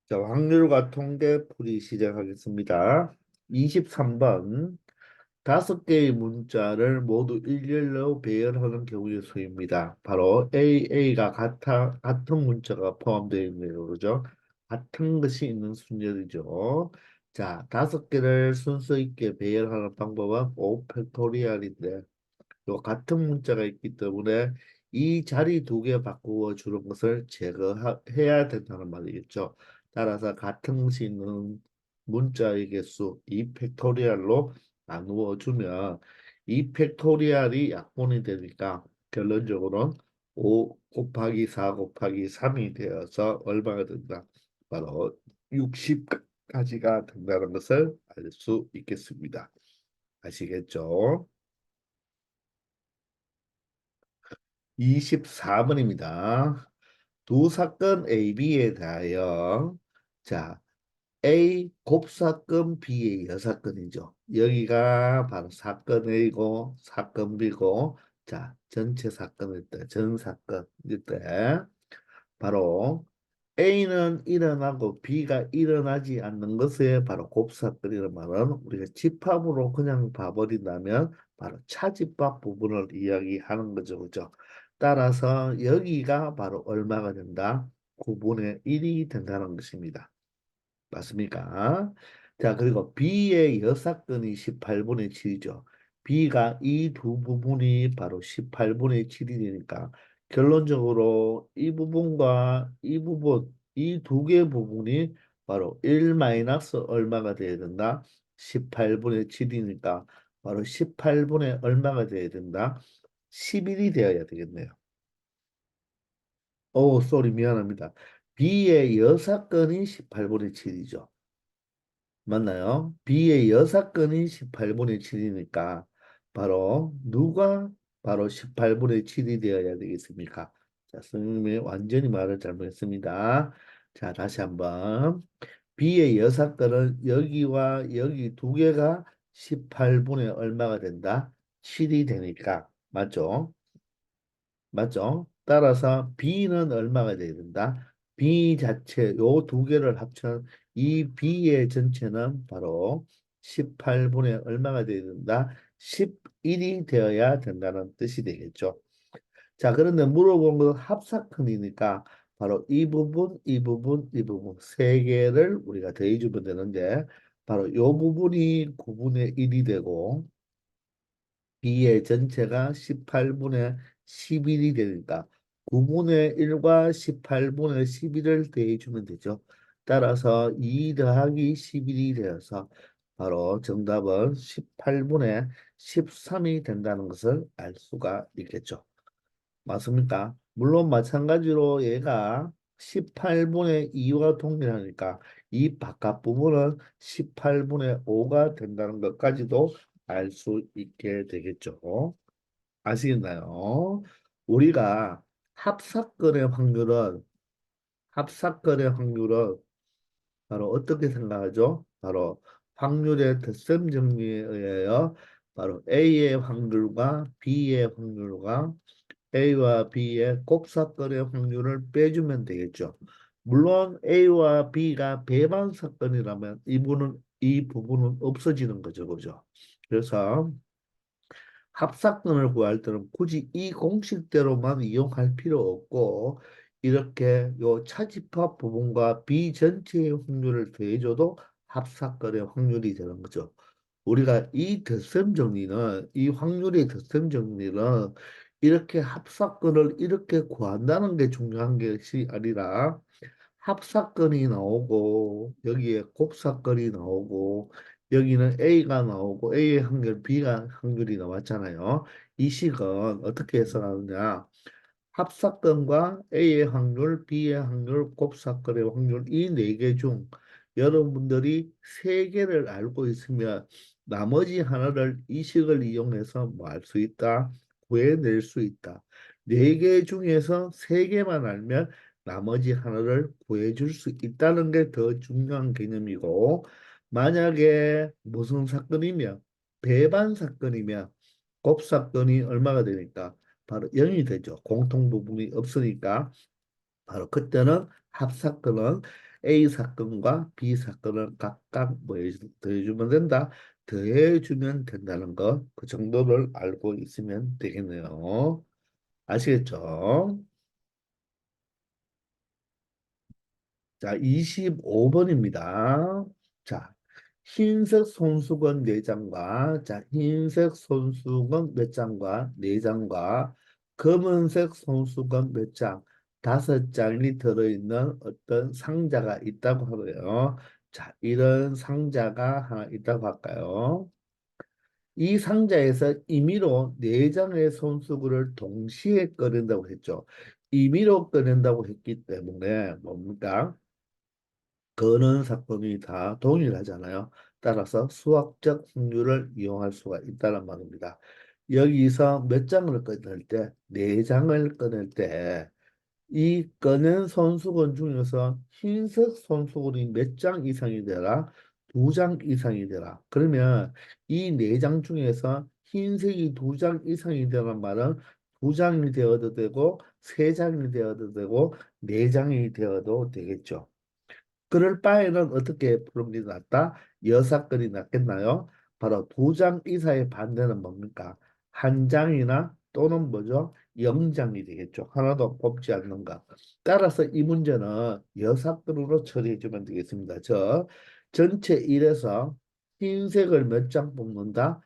자, 확률과 통계풀이 시작하겠습니다. 23번. 다섯 개의 문자를 모두 일렬로 배열하는 경우의 수입니다. 바로 A가 같은 문자가 포함되어 있네요. 그죠? 같은 것이 있는 순열이죠. 자, 다섯 개를 순서 있게 배열하는 방법은 5팩토리얼인데, 또 같은 문자가 있기 때문에 이 자리 두 개 바꾸어 주는 것을 제거해야 된다는 말이겠죠. 따라서 같은 것이 있는 문자의 개수 2팩토리얼로 나누어 주면 2팩토리얼이 약분이 되니까 결론적으로는 5 곱하기 4 곱하기 3이 되어서 얼마가 된다. 바로 60까지가 된다는 것을 알 수 있겠습니다. 아시겠죠? 24번입니다. 두 사건 A, B에 대하여 자 A 곱사건 B의 여사건이죠. 여기가 바로 사건 A고 사건 B고 자 전체 사건일 때 전 사건일 때 바로 A는 일어나고 B가 일어나지 않는 것에 바로 곱사건이라는 말은 우리가 집합으로 그냥 봐버린다면 바로 차집합 부분을 이야기하는 거죠. 그죠? 따라서 여기가 바로 얼마가 된다? 9분의 1이 된다는 것입니다. 맞습니까? 자, 그리고 B의 여사건이 18분의 7이죠. B가 이 두 부분이 바로 18분의 7이 되니까 결론적으로 이 부분과 이 부분, 이 두 개 부분이 바로 1 마이너스 얼마가 돼야 된다? 18분의 7이니까 바로 18분의 얼마가 돼야 된다? 11이 되어야 되겠네요. 쏘리 미안합니다. B의 여사건이 18분의 7이죠. 맞나요? B의 여사건이 18분의 7이니까 바로 누가 바로 18분의 7이 되어야 되겠습니까? 자, 선생님이 완전히 말을 잘못했습니다. 자, 다시 한번. B의 여사건은 여기와 여기 두 개가 18분의 얼마가 된다? 7이 되니까. 맞죠? 맞죠? 따라서 B는 얼마가 돼야 된다? B 자체 요 두 개를 합쳐 이 B의 전체는 바로 18분의 얼마가 돼야 된다? 11이 되어야 된다는 뜻이 되겠죠. 자, 그런데 물어본 건 합사건이니까 바로 이 부분, 이 부분, 이 부분 세 개를 우리가 더해주면 되는데 바로 요 부분이 9분의 1이 되고 B의 전체가 18분의 11이 되니까 9분의 1과 18분의 11을 더해주면 되죠. 따라서 2 더하기 11이 되어서 바로 정답은 18분의 13이 된다는 것을 알 수가 있겠죠. 맞습니까? 물론 마찬가지로 얘가 18분의 2와 동일하니까 이 바깥 부분은 18분의 5가 된다는 것까지도 알 수 있게 되겠죠. 아시겠나요? 우리가 합사건의 확률은 합사건의 확률은 바로 어떻게 생각하죠? 바로 확률의 덧셈 정리에 의하여 바로 A의 확률과 B의 확률과 A와 B의 곱사건의 확률을 빼주면 되겠죠. 물론 A와 B가 배반 사건이라면 이 부분은 없어지는 거죠, 그죠? 그래서 합사건을 구할 때는 굳이 이 공식대로만 이용할 필요 없고 이렇게 요 차집합 부분과 B 전체의 확률을 더해줘도 합사건의 확률이 되는 거죠. 우리가 이 덧셈 정리는 이 확률의 덧셈 정리는 이렇게 합사건을 이렇게 구한다는 게 중요한 것이 아니라 합사건이 나오고 여기에 곱사건이 나오고 여기는 A가 나오고 A의 확률, B가 확률이 나왔잖아요. 이 식은 어떻게 해석하느냐? 합사건과 A의 확률, B의 확률, 곱사건의 확률 이 네 개 중 여러분들이 세 개를 알고 있으면 나머지 하나를 이 식을 이용해서 뭐 알 수 있다? 구해낼 수 있다. 네 개 중에서 세 개만 알면 나머지 하나를 구해줄 수 있다는 게 더 중요한 개념이고 만약에 무슨 사건이면 배반 사건이면 곱사건이 얼마가 되니까 바로 0이 되죠. 공통 부분이 없으니까 바로 그때는 합사건은 A 사건과 B 사건을 각각 뭐 더해주면 된다. 더해주면 된다는 거, 그 정도를 알고 있으면 되겠네요. 아시겠죠? 자, 25번입니다. 자, 흰색 손수건 4장과, 자, 흰색 손수건 몇 장과 4장과 검은색 손수건 몇 장, 5장이 들어있는 어떤 상자가 있다고 하고요. 자, 이런 상자가 하나 있다고 할까요? 이 상자에서 임의로 4장의 손수건을 동시에 꺼낸다고 했죠. 임의로 꺼낸다고 했기 때문에 뭡니까? 거는 사건이 다 동일하잖아요. 따라서 수학적 확률을 이용할 수가 있다는 말입니다. 여기서 몇 장을 꺼낼 때, 4장을 꺼낼 때, 이 꺼낸 손수건 중에서 흰색 손수건이 몇 장 이상이 되라? 2장 이상이 되라. 그러면 이 4장 중에서 흰색이 2장 이상이 되는 말은 2장이 되어도 되고, 3장이 되어도 되고, 4장이 되어도 되겠죠. 그럴 바에는 어떻게 푸는 게 낫다? 여사건이 낫겠나요? 바로 2장 이상의 반대는 뭡니까? 한 장이나 또는 뭐죠? 0장이 되겠죠. 하나도 뽑지 않는가. 따라서 이 문제는 여사건으로 처리해 주면 되겠습니다. 전체 1에서 흰색을 몇 장 뽑는다?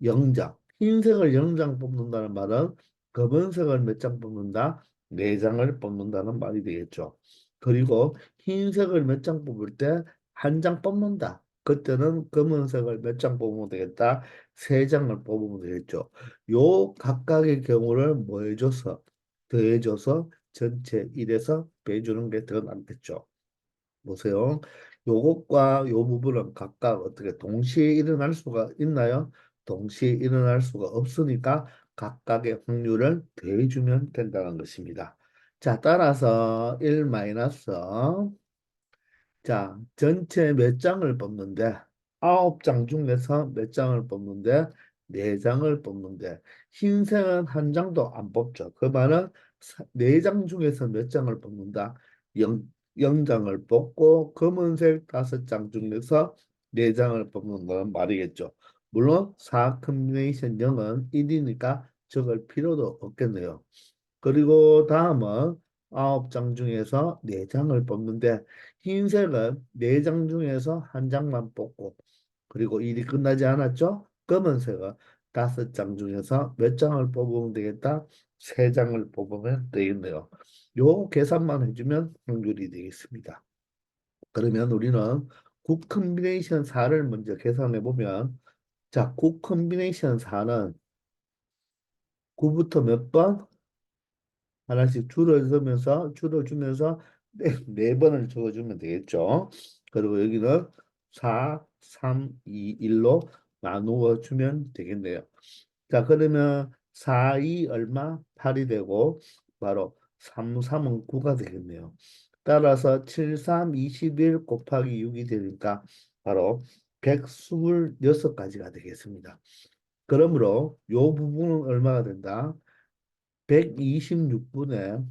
0장. 흰색을 0장 뽑는다는 말은 검은색을 몇 장 뽑는다? 4장을 뽑는다는 말이 되겠죠. 그리고 흰색을 몇 장 뽑을 때 한 장 뽑는다. 그때는 검은색을 몇 장 뽑으면 되겠다. 3장을 뽑으면 되겠죠. 요 각각의 경우를 뭐 해줘서 더해줘서 전체 1에서 빼주는 게 더 낫겠죠. 보세요. 요것과 요 부분은 각각 어떻게 동시에 일어날 수가 있나요? 동시에 일어날 수가 없으니까 각각의 확률을 더해주면 된다는 것입니다. 자, 따라서 1 마이너스 자, 전체 몇 장을 뽑는데 9장 중에서 몇 장을 뽑는데 4장을 뽑는데 흰색은 한 장도 안 뽑죠. 그 말은 4장 중에서 몇 장을 뽑는다? 0장을 뽑고 검은색 5장 중에서 4장을 뽑는다는 말이겠죠. 물론 4 컨비네이션 0은 1이니까 적을 필요도 없겠네요. 그리고 다음은 9장 중에서 4장을 뽑는데 흰색은 4장 중에서 한 장만 뽑고 그리고 일이 끝나지 않았죠? 검은색은 5장 중에서 몇 장을 뽑으면 되겠다? 3장을 뽑으면 되겠네요. 요 계산만 해주면 확률이 되겠습니다. 그러면 우리는 국 컨비네이션 4를 먼저 계산해 보면 자, 국 컨비네이션 4는 9부터 몇 번? 하나씩 줄어주면서 네 번을 적어주면 되겠죠. 그리고 여기는 4, 3, 2, 1로 나누어 주면 되겠네요. 자, 그러면 4, 2 얼마? 8이 되고 바로 3, 3은 9가 되겠네요. 따라서 7, 3, 21 곱하기 6이 되니까 바로 126가지가 되겠습니다. 그러므로 이 부분은 얼마가 된다? 126분의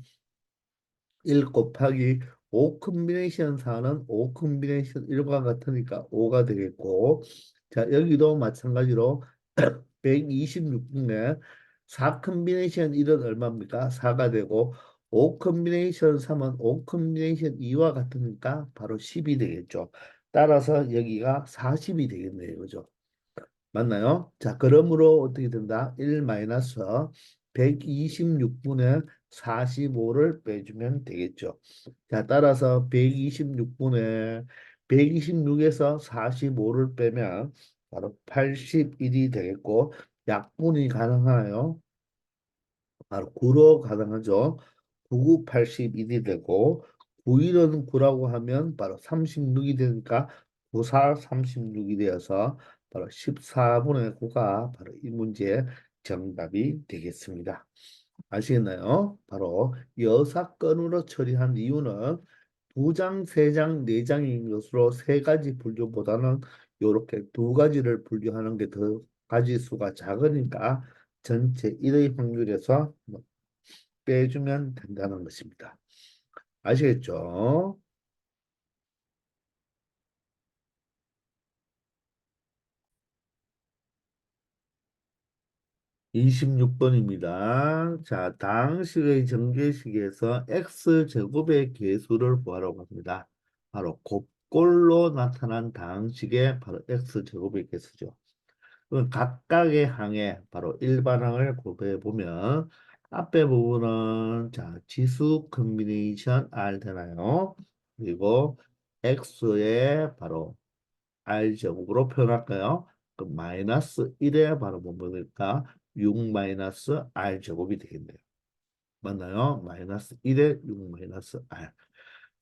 1 곱하기 5 컨비네이션 4는 5 컨비네이션 1과 같으니까 5가 되겠고 자 여기도 마찬가지로 126분의 4 컨비네이션 1은 얼마입니까? 4가 되고 5 컨비네이션 3은 5 컨비네이션 2와 같으니까 바로 10이 되겠죠. 따라서 여기가 40이 되겠네요. 그죠? 맞나요? 자, 그러므로 어떻게 된다? 1 마이너스 126분의 45를 빼주면 되겠죠. 자, 따라서 126분의 126에서 45를 빼면 바로 81이 되겠고 약분이 가능하나요? 바로 9로 가능하죠. 9, 81이 되고 9일은 9라고 하면 바로 36이 되니까 9, 4, 36이 되어서 바로 14분의 9가 바로 이 문제의 정답이 되겠습니다. 아시겠나요? 바로 여사건으로 처리한 이유는 2장, 3장, 4장인 것으로 3가지 분류보다는 이렇게 2가지를 분류하는 게 더 가지 수가 작으니까 전체 1의 확률에서 빼주면 된다는 것입니다. 아시겠죠? 26번입니다. 자, 당식의 전개식에서 x제곱의 계수를 구하라고 합니다. 바로 곱꼴로 나타난 당식의 바로 x제곱의 계수죠. 그럼 각각의 항에 바로 일반항을 구해 보면 앞에 부분은 자 지수 컨비네이션 R 되나요? 그리고 x의 바로 R 제곱으로 표현할까요? 그 마이너스 1에 바로 뭐 뭡니까? 6 마이너스 R 제곱이 되겠네요. 맞나요? 마이너스 1에 6 마이너스 R.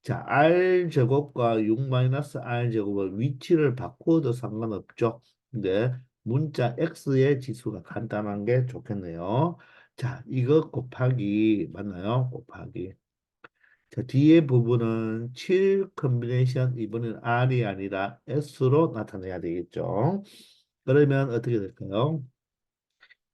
자, R 제곱과 6 마이너스 R 제곱의 위치를 바꾸어도 상관없죠. 근데 문자 X의 지수가 간단한 게 좋겠네요. 자, 이거 곱하기 맞나요? 곱하기. 자, 뒤에 부분은 7 컨비네이션 이번엔 R이 아니라 S로 나타내야 되겠죠. 그러면 어떻게 될까요?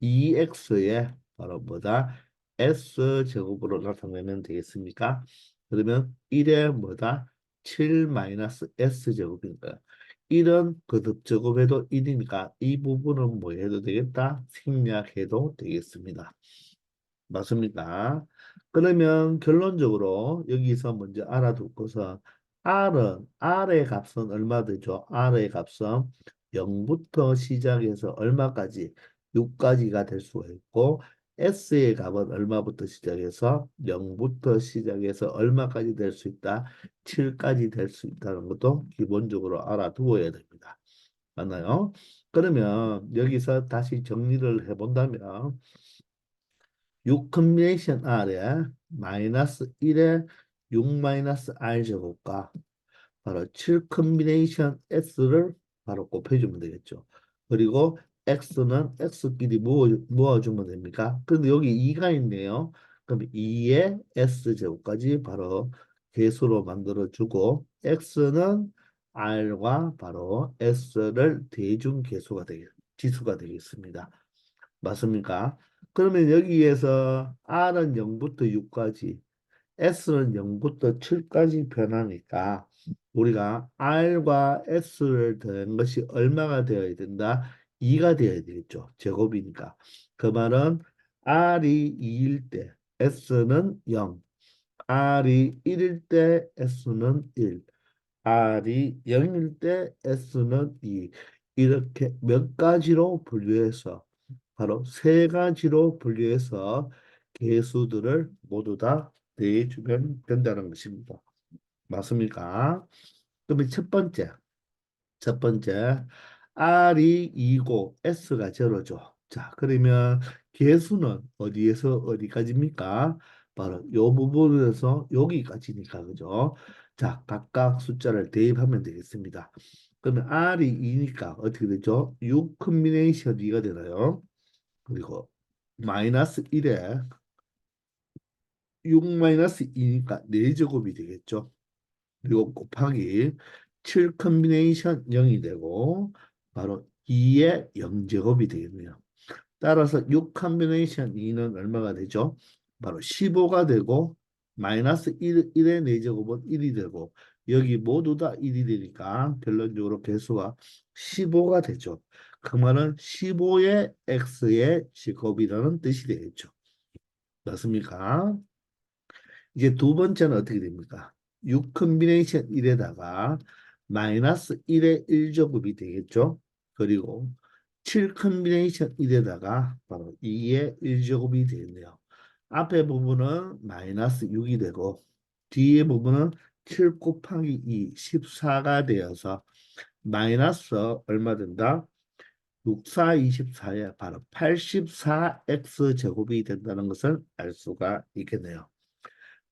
2x에 바로 뭐다? s 제곱으로 나타내면 되겠습니까? 그러면 1에 뭐다? 7 마이너스 s 제곱이니까 1은 거듭 제곱해도 1이니까 이 부분은 뭐 해도 되겠다? 생략해도 되겠습니다. 맞습니까? 그러면 결론적으로 여기서 먼저 알아두고서 R의 값은 얼마 되죠? R의 값은 0부터 시작해서 얼마까지? 6까지가 될 수가 있고 S의 값은 얼마부터 시작해서 0부터 시작해서 얼마까지 될 수 있다? 7까지 될 수 있다는 것도 기본적으로 알아두어야 됩니다. 맞나요? 그러면 여기서 다시 정리를 해본다면 6 컨비네이션 R에 마이너스 1에 6 마이너스 R 제곱과 바로 7 컨비네이션 S를 바로 곱해주면 되겠죠. 그리고 X는 X끼리 모아주면 됩니까? 근데 여기 2가 있네요. 그럼 2의 S제곱까지 바로 계수로 만들어주고 X는 R과 바로 S를 대준 계수가 지수가 되겠습니다. 맞습니까? 그러면 여기에서 R은 0부터 6까지, S는 0부터 7까지 변하니까 우리가 R과 S를 더한 것이 얼마가 되어야 된다? 2가 되어야 되겠죠. 제곱이니까. 그 말은 R이 2일 때 S는 0, R이 1일 때 S는 1, R이 0일 때 S는 2. 이렇게 몇 가지로 분류해서 바로 세 가지로 분류해서 개수들을 모두 다 내주면 된다는 것입니다. 맞습니까? 그러면 첫 번째 R이 2고 S가 제로죠. 자, 그러면 개수는 어디에서 어디까지입니까? 바로 이 부분에서 여기까지니까 그죠? 자, 각각 숫자를 대입하면 되겠습니다. 그러면 R이 2니까 어떻게 되죠? 6 컨비네이션 2가 되나요? 그리고 마이너스 1에 6 마이너스 2니까 4제곱이 되겠죠. 그리고 곱하기 7 컨비네이션 0이 되고 바로 2의 0제곱이 되겠네요. 따라서 6 컨비네이션 2는 얼마가 되죠? 바로 15가 되고 마이너스 1의 4제곱은 1이 되고 여기 모두 다 1이 되니까 결론적으로 개수가 15가 되죠. 그 말은 15의 x의 제곱이라는 뜻이 되겠죠. 맞습니까? 이제 두 번째는 어떻게 됩니까? 6 컨비네이션 1에다가 마이너스 1의 1제곱이 되겠죠. 그리고 7 컨비네이션 1에다가 바로 2의 1제곱이 되겠네요. 앞에 부분은 마이너스 6이 되고 뒤에 부분은 7 곱하기 2, 14가 되어서 마이너스 얼마 된다? 6, 4, 24에 바로 84x 제곱이 된다는 것을 알 수가 있겠네요.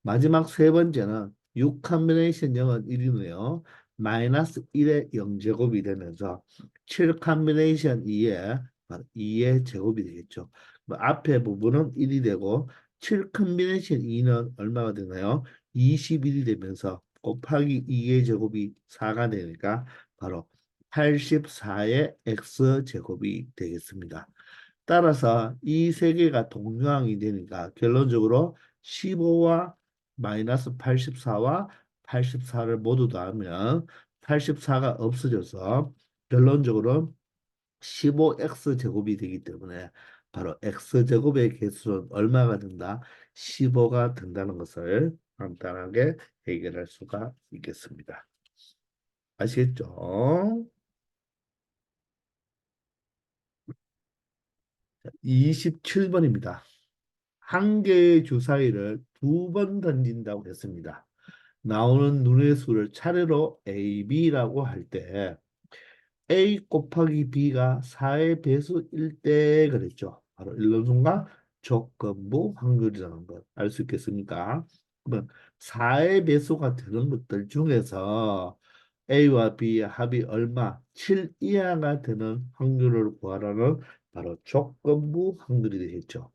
마지막 세 번째는 6 컨비네이션 0은 1이네요. 마이너스 1의 0제곱이 되면서 7 컨비네이션 2의 2의 제곱이 되겠죠. 앞에 부분은 1이 되고 7 컨비네이션 2는 얼마가 되나요? 21이 되면서 곱하기 2의 제곱이 4가 되니까 바로 84의 x제곱이 되겠습니다. 따라서 이 세 개가 동요항이 되니까 결론적으로 15와 마이너스 84와 84를 모두 더하면 84가 없어져서 결론적으로 15x 제곱이 되기 때문에 바로 x제곱의 개수는 얼마가 된다? 15가 된다는 것을 간단하게 해결할 수가 있겠습니다. 아시겠죠? 27번입니다. 한 개의 주사위를 두 번 던진다고 했습니다. 나오는 눈의 수를 차례로 A, B라고 할 때 A 곱하기 B가 4의 배수일 때 그랬죠. 바로 일론순과 조건부 확률이라는 것 알 수 있겠습니까? 그러면 4의 배수가 되는 것들 중에서 A와 B의 합이 얼마? 7 이하가 되는 확률을 구하라는 바로 조건부 확률이 되겠죠.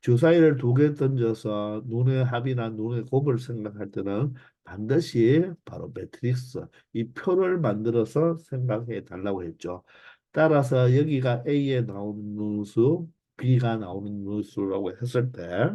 주사위를 두 개 던져서 눈의 합이나 눈의 곱을 생각할 때는 반드시 바로 매트릭스 이 표를 만들어서 생각해 달라고 했죠. 따라서 여기가 A에 나오는 눈수, B가 나오는 눈수라고 했을 때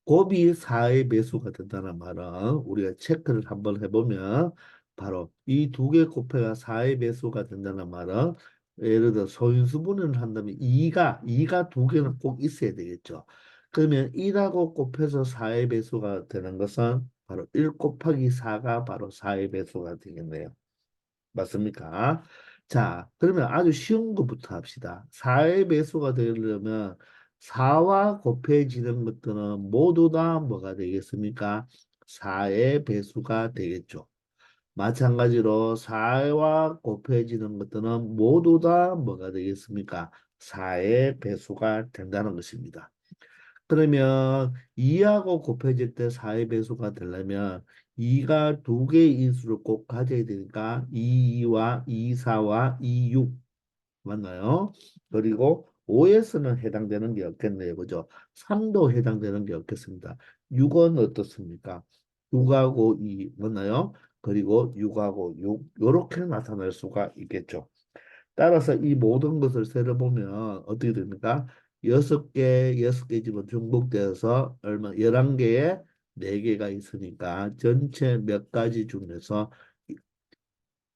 곱이 4의 배수가 된다는 말은 우리가 체크를 한번 해보면 바로 이 두 개 곱해가 4의 배수가 된다는 말은 예를 들어 소인수분해를 한다면 2가 두 개는 꼭 있어야 되겠죠. 그러면 1하고 곱해서 4의 배수가 되는 것은 바로 1 곱하기 4가 바로 4의 배수가 되겠네요. 맞습니까? 자, 그러면 아주 쉬운 것부터 합시다. 4의 배수가 되려면 4와 곱해지는 것들은 모두 다 뭐가 되겠습니까? 4의 배수가 되겠죠. 마찬가지로 4와 곱해지는 것들은 모두 다 뭐가 되겠습니까? 4의 배수가 된다는 것입니다. 그러면 2하고 곱해질 때 4의 배수가 되려면 2가 두 개의 인수를 꼭 가져야 되니까 2와 2, 4와 2, 6 맞나요? 그리고 5에서는 해당되는 게 없겠네요. 그죠? 3도 해당되는 게 없겠습니다. 6은 어떻습니까? 6하고 2 맞나요? 그리고 6하고 6 이렇게 나타낼 수가 있겠죠. 따라서 이 모든 것을 세려보면 어떻게 됩니까? 여섯 개 집은 중복되어서 얼마 11개에 4개가 있으니까 전체 몇 가지 중에서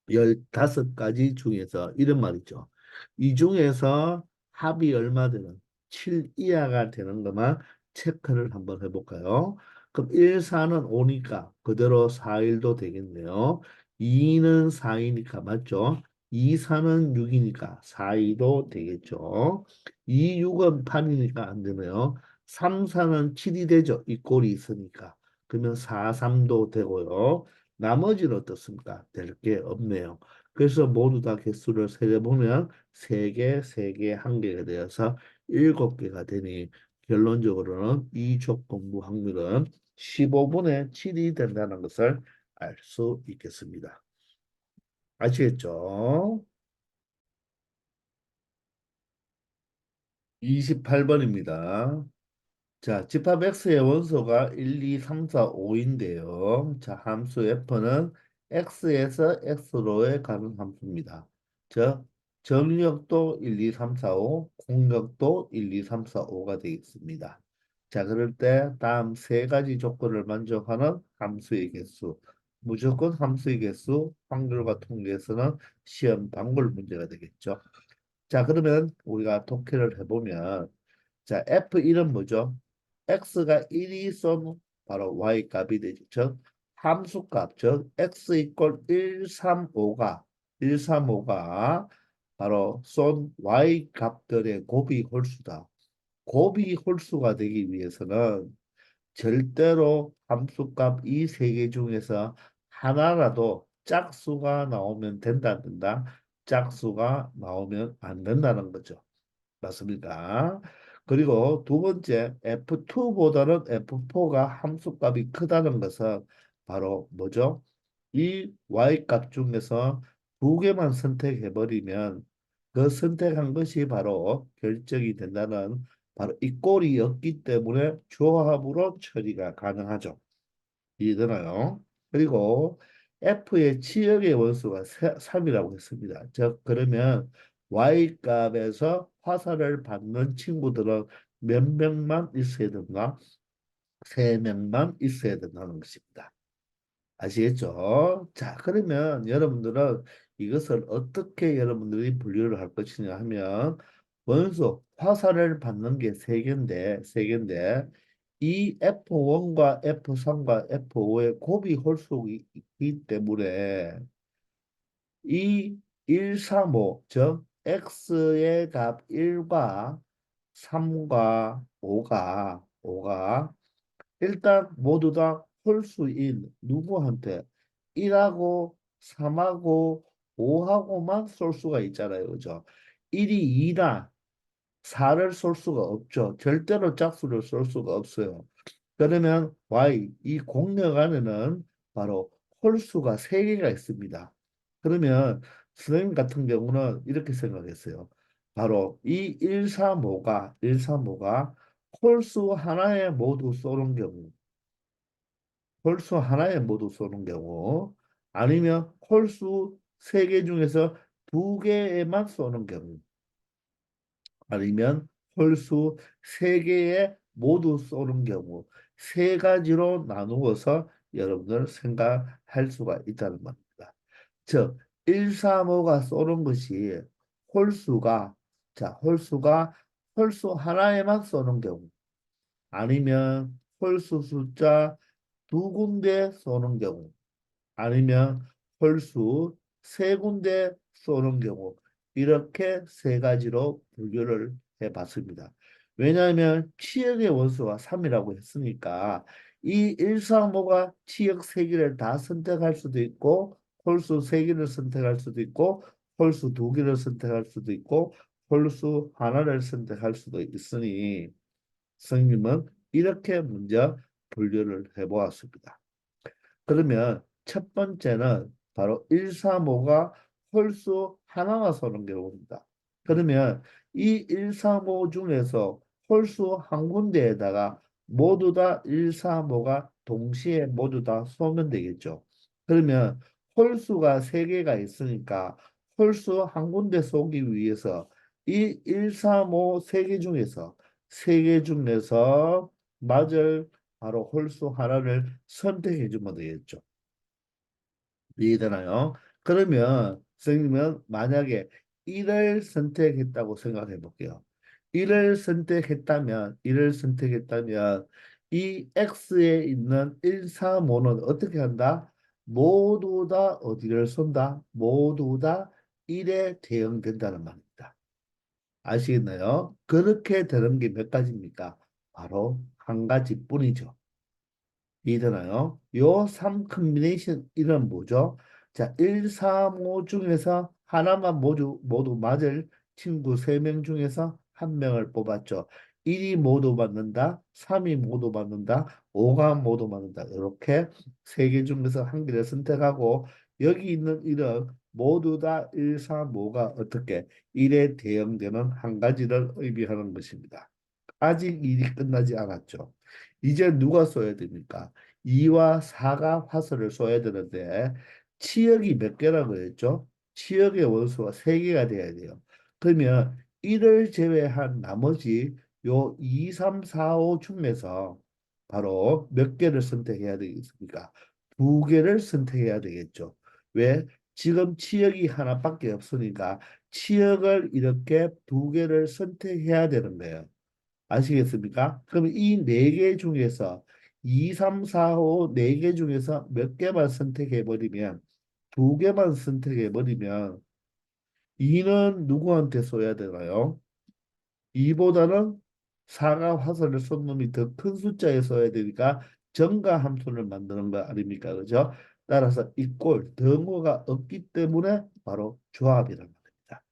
15가지 중에서 이런 말이죠. 이 중에서 합이 얼마 되는 7 이하가 되는 것만 체크를 한번 해볼까요? 그럼 1, 4는 5니까 그대로 4일도 되겠네요. 2는 4이니까 맞죠? 2, 4는 6이니까 4, 2도 되겠죠. 2, 6은 8이니까 안 되네요. 3, 4는 7이 되죠. 이 꼴이 있으니까. 그러면 4, 3도 되고요. 나머지는 어떻습니까? 될 게 없네요. 그래서 모두 다 개수를 세려보면 3개, 3개, 1개가 되어서 7개가 되니 결론적으로는 이 조건부 확률은 15분의 7이 된다는 것을 알 수 있겠습니다. 아시겠죠? 28번입니다. 자, 집합 x의 원소가 1, 2, 3, 4, 5인데요. 자, 함수 f는 x에서 x로에 가는 함수입니다. 즉, 정력도 1, 2, 3, 4, 5, 공력도 1, 2, 3, 4, 5가 되겠습니다. 자, 그럴 때 다음 세 가지 조건을 만족하는 함수의 개수, 무조건 함수의 개수, 확률과 통계에서는 시험 단골 문제가 되겠죠. 자, 그러면 우리가 독해를 해보면 자, F1은 뭐죠? X가 1이 쏜 바로 Y 값이 되죠. 즉, 함수값, 즉, X 이퀄 135가 바로 쏜 Y 값들의 곱이 홀수다. 곱이 홀수가 되기 위해서는 절대로 함수값 이 세 개 중에서 하나라도 짝수가 나오면 된다, 안 된다? 짝수가 나오면 안 된다는 거죠. 맞습니까? 그리고 두 번째 F2보다는 F4가 함수값이 크다는 것은 바로 뭐죠? 이 Y값 중에서 두 개만 선택해 버리면 그 선택한 것이 바로 결정이 된다는 바로 이 꼴이었기 때문에 조합으로 처리가 가능하죠. 이해되나요? 그리고 F의 치역의 원수가 3이라고 했습니다. 즉 그러면 Y값에서 화살을 받는 친구들은 몇 명만 있어야 된다? 3명만 있어야 된다는 것입니다. 아시겠죠? 자, 그러면 여러분들은 이것을 어떻게 여러분들이 분류를 할 것이냐 하면 원소 화살을 받는 게 세 개인데 이 F1과 F3과 F5의 곱이 홀수이기 때문에 이 1, 3, 5, 즉 x의 값 1과 3과 5가 일단 모두 다 홀수인 누구한테 1하고 3하고 5하고만 쏠 수가 있잖아요. 그죠? 1이 2나 4를 쏠 수가 없죠. 절대로 짝수를 쏠 수가 없어요. 그러면 y 이 공력 안에는 바로 홀수가 3개가 있습니다. 그러면 선생님 같은 경우는 이렇게 생각했어요. 바로 이 135가 홀수 하나에 모두 쏘는 경우, 홀수 하나에 모두 쏘는 경우, 아니면 홀수 3개 중에서 2개에만 쏘는 경우, 아니면 홀수 세개에 모두 쏘는 경우 세 가지로 나누어서 여러분들 생각할 수가 있다는 겁니다. 즉 135가 쏘는 것이 홀수가 홀수가 홀수 하나에만 쏘는 경우 아니면 홀수 숫자 두 군데 쏘는 경우 아니면 홀수 세 군데 쏘는 경우 이렇게 세 가지로 분류를 해봤습니다. 왜냐하면 치역의 원수가 3이라고 했으니까 이 135가 치역 세개를다 선택할 수도 있고 홀수 세개를 선택할 수도 있고 홀수 두개를 선택할 수도 있고 홀수 하나를 선택할 수도 있으니 선생님은 이렇게 먼저 분류를 해보았습니다. 그러면 첫 번째는 바로 135가 홀수 하나가 서는 경우입니다. 그러면 이 135 중에서 홀수 한 군데에다가 모두 다 135가 동시에 모두 다 쏘면 되겠죠. 그러면 홀수가 세 개가 있으니까 홀수 한 군데 쏘기 위해서 이 135 세 개 중에서 세 개 중에서 맞을 바로 홀수 하나를 선택해 주면 되겠죠. 이해되나요? 그러면 선생님은 만약에 1을 선택했다고 생각해 볼게요. 1을 선택했다면 이 X에 있는 135는 어떻게 한다? 모두 다 어디를 쏜다? 모두 다 1에 대응된다는 말입니다. 아시겠나요? 그렇게 되는 게 몇 가지입니까? 바로 한 가지뿐이죠. 이해되나요? 요 3 컨비네이션 이름 뭐죠? 자, 1, 3, 5 중에서 하나만 모두 맞을 친구 3명 중에서 한 명을 뽑았죠. 1이 모두 맞는다, 3이 모두 맞는다, 5가 모두 맞는다. 이렇게 세 개 중에서 한 개를 선택하고 여기 있는 일은 모두 다 1, 3, 5가 어떻게 1에 대응되는 한 가지를 의미하는 것입니다. 아직 일이 끝나지 않았죠. 이제 누가 써야 됩니까? 2와 4가 화살을 쏘야 되는데 치역이 몇 개라고 했죠? 치역의 원수가 3개가 돼야 돼요. 그러면 1을 제외한 나머지 요 2, 3, 4, 5 중에서 바로 몇 개를 선택해야 되겠습니까? 2개를 선택해야 되겠죠. 왜? 지금 치역이 하나밖에 없으니까 치역을 이렇게 2개를 선택해야 되는 거예요. 아시겠습니까? 그럼 이 네 개 중에서 2, 3, 4, 5 네 개 중에서 몇 개만 선택해 버리면 두 개만 선택해 버리면 2는 누구한테 써야 되나요? 2보다는 4가 화살을 쏜 놈이 더 큰 숫자에 써야 되니까 정가 함수를 만드는 거 아닙니까? 그죠? 따라서 이 꼴, 등호가 없기 때문에 바로 조합이란 말입니다.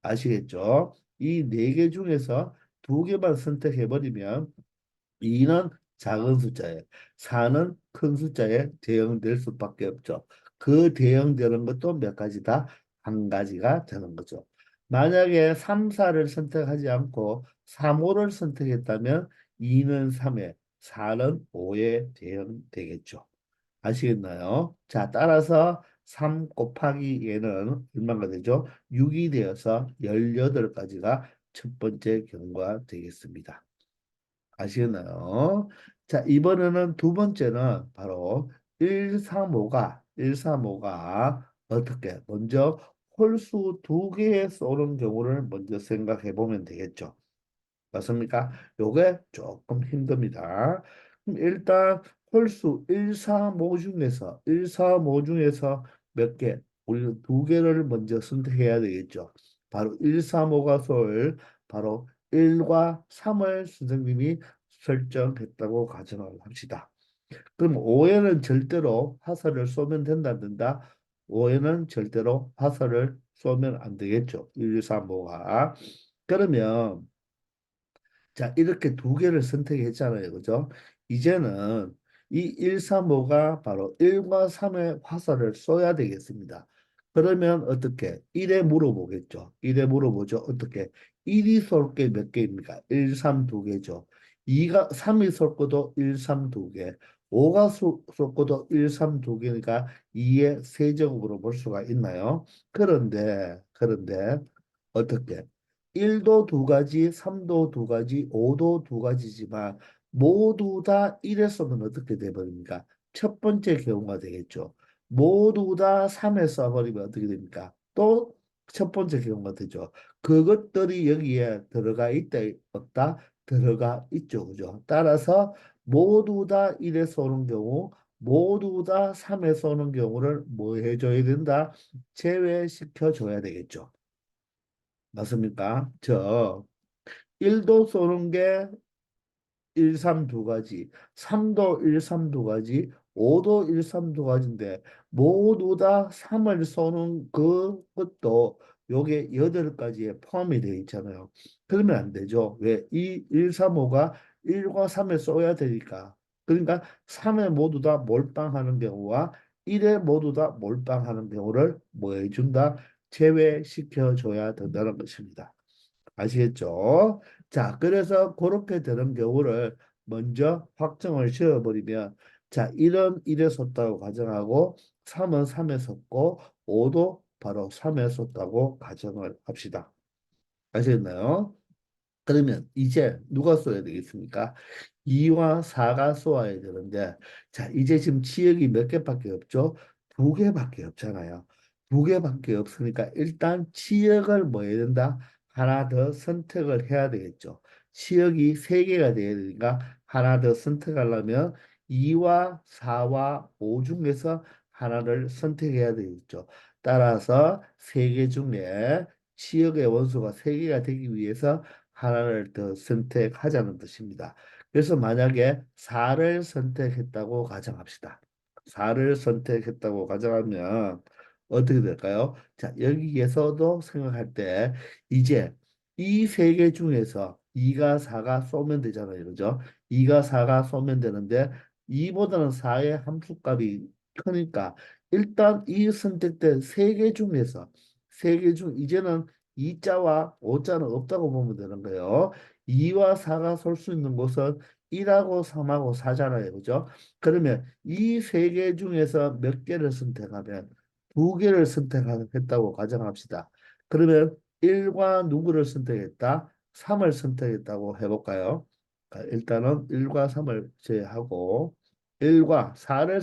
아시겠죠? 이 네 개 중에서 두 개만 선택해 버리면 2는 작은 숫자에, 4는 큰 숫자에 대응될 수밖에 없죠. 그 대응되는 것도 몇 가지다? 한 가지가 되는 거죠. 만약에 3, 4를 선택하지 않고 3, 5를 선택했다면 2는 3에, 4는 5에 대응되겠죠. 아시겠나요? 자, 따라서 3 곱하기 얘는 얼마가 되죠? 6이 되어서 18가지가 첫 번째 경우가 되겠습니다. 아시겠나요? 자, 이번에는 두 번째는 바로 135가 어떻게 먼저 홀수 두 개에 쏘는 경우를 먼저 생각해 보면 되겠죠. 맞습니까? 요게 조금 힘듭니다. 그럼 일단 홀수 1, 4, 5 중에서 1, 4, 5 중에서 몇 개? 우리는 두 개를 먼저 선택해야 되겠죠. 바로 1, 3, 5가 쏠 바로 1과 3을 선생님이 설정했다고 가정을 합시다. 그럼 5에는 절대로 화살을 쏘면 된다. 5에는 절대로 화살을 쏘면 안 되겠죠. 1, 3, 5가. 그러면 자, 이렇게 두 개를 선택했잖아요. 그죠? 이제는 이 135가 바로 1과 3의 화살을 쏘야 되겠습니다. 그러면 어떻게? 1에 물어보겠죠. 1에 물어보죠. 어떻게? 1이 쏠 게 몇 개입니까? 1, 3 두 개죠. 2가 3이 쏠 거도 1, 3 두 개. 5가 쏠 거도 1, 3 두 개니까 2의 세제곱으로 볼 수가 있나요? 그런데 어떻게? 1도 두 가지, 3도 두 가지, 5도 두 가지지만 모두 다 1에 쓰면 어떻게 돼버립니까? 첫 번째 경우가 되겠죠. 모두 다 3에 써버리면 어떻게 됩니까? 또 첫 번째 경우가 되죠. 그것들이 여기에 들어가 있다, 없다? 들어가 있죠. 그죠? 따라서 모두 다 1에 쏘는 경우, 모두 다 3에 쏘는 경우를 뭐 해줘야 된다? 제외시켜 줘야 되겠죠. 맞습니까? 1도 쏘는 게 1, 3 두 가지, 3도 1, 3 두 가지, 5도 1, 3 두 가지인데 모두 다 3을 쏘는 그것도 요게 8가지에 포함이 되어 있잖아요. 그러면 안 되죠. 왜? 이 1, 3, 5가 1과 3에 쏘야 되니까. 그러니까 3에 모두 다 몰빵하는 경우와 1에 모두 다 몰빵하는 경우를 뭐 해준다? 제외시켜 줘야 된다는 것입니다. 아시겠죠? 자, 그래서 그렇게 되는 경우를 먼저 확정을 지어버리면 자, 1은 1에 섰다고 가정하고 3은 3에 섰고 5도 바로 3에 섰다고 가정을 합시다. 아시겠나요? 그러면 이제 누가 써야 되겠습니까? 2와 4가 쏘아야 되는데 자 이제 지금 지역이 몇 개밖에 없죠? 두 개밖에 없잖아요. 두 개밖에 없으니까 일단 지역을 뭐 해야 된다? 하나 더 선택을 해야 되겠죠. 지역이 세 개가 돼야 되니까 하나 더 선택하려면 2와 4와 5 중에서 하나를 선택해야 되겠죠. 따라서 세 개 중에 지역의 원소가 세 개가 되기 위해서 하나를 더 선택하자는 뜻입니다. 그래서 만약에 4를 선택했다고 가정합시다. 4를 선택했다고 가정하면 어떻게 될까요? 자, 여기에서도 생각할 때 이제 이 세 개 중에서 2가 4가 쏘면 되잖아요. 그죠? 2가 4가 쏘면 되는데 2보다는 4의 함수값이 크니까 일단 이 선택된 세 개 중에서 세 개 중 이제는 2자와 5자는 없다고 보면 되는 거예요. 2와 4가 설 수 있는 곳은 1하고 3하고 4잖아요. 그죠? 그러면 이 세 개 중에서 몇 개를 선택하면 두 개를 선택했다고 가정합시다. 그러면 1과 누구를 선택했다? 3을 선택했다고 해볼까요? 일단은 1과 3을 제외하고 1과 4를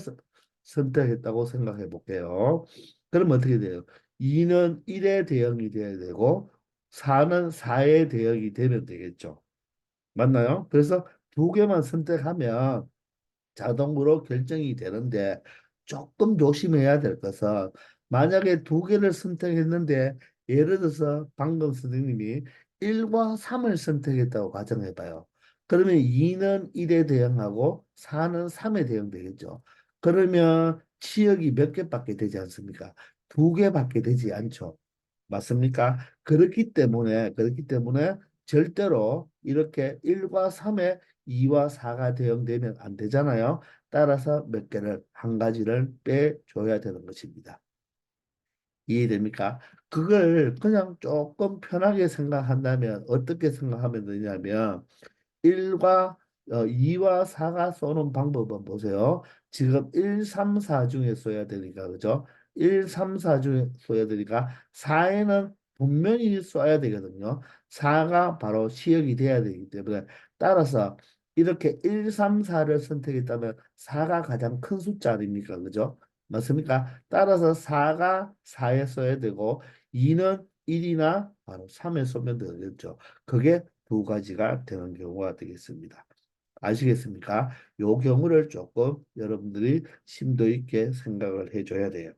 선택했다고 생각해 볼게요. 그럼 어떻게 돼요? 2는 1의 대응이 돼야 되고 4는 4의 대응이 되면 되겠죠. 맞나요? 그래서 두 개만 선택하면 자동으로 결정이 되는데 조금 조심해야 될 것은 만약에 두 개를 선택했는데 예를 들어서 방금 선생님이 1과 3을 선택했다고 가정해 봐요. 그러면 2는 1에 대응하고 4는 3에 대응되겠죠. 그러면 치역이 몇 개밖에 되지 않습니까? 두 개밖에 되지 않죠. 맞습니까? 그렇기 때문에 절대로 이렇게 1과 3에 2와 4가 대응되면 안 되잖아요. 따라서 몇 개를 한 가지를 빼줘야 되는 것입니다. 이해됩니까? 그걸 그냥 조금 편하게 생각한다면 어떻게 생각하면 되냐면 1과 2와 4가 쏘는 방법은 보세요. 지금 1, 3, 4 중에 써야 되니까 그죠? 1, 3, 4 중에 써야 되니까 4에는 분명히 써야 되거든요. 4가 바로 시역이 돼야 되기 때문에 따라서 이렇게 1, 3, 4를 선택했다면 4가 가장 큰 숫자 아닙니까? 그죠? 맞습니까? 따라서 4가 4에 써야 되고 2는 1이나 바로 3에 쓰면 되겠죠. 그게 두 가지가 되는 경우가 되겠습니다. 아시겠습니까? 요 경우를 조금 여러분들이 심도 있게 생각을 해줘야 돼요.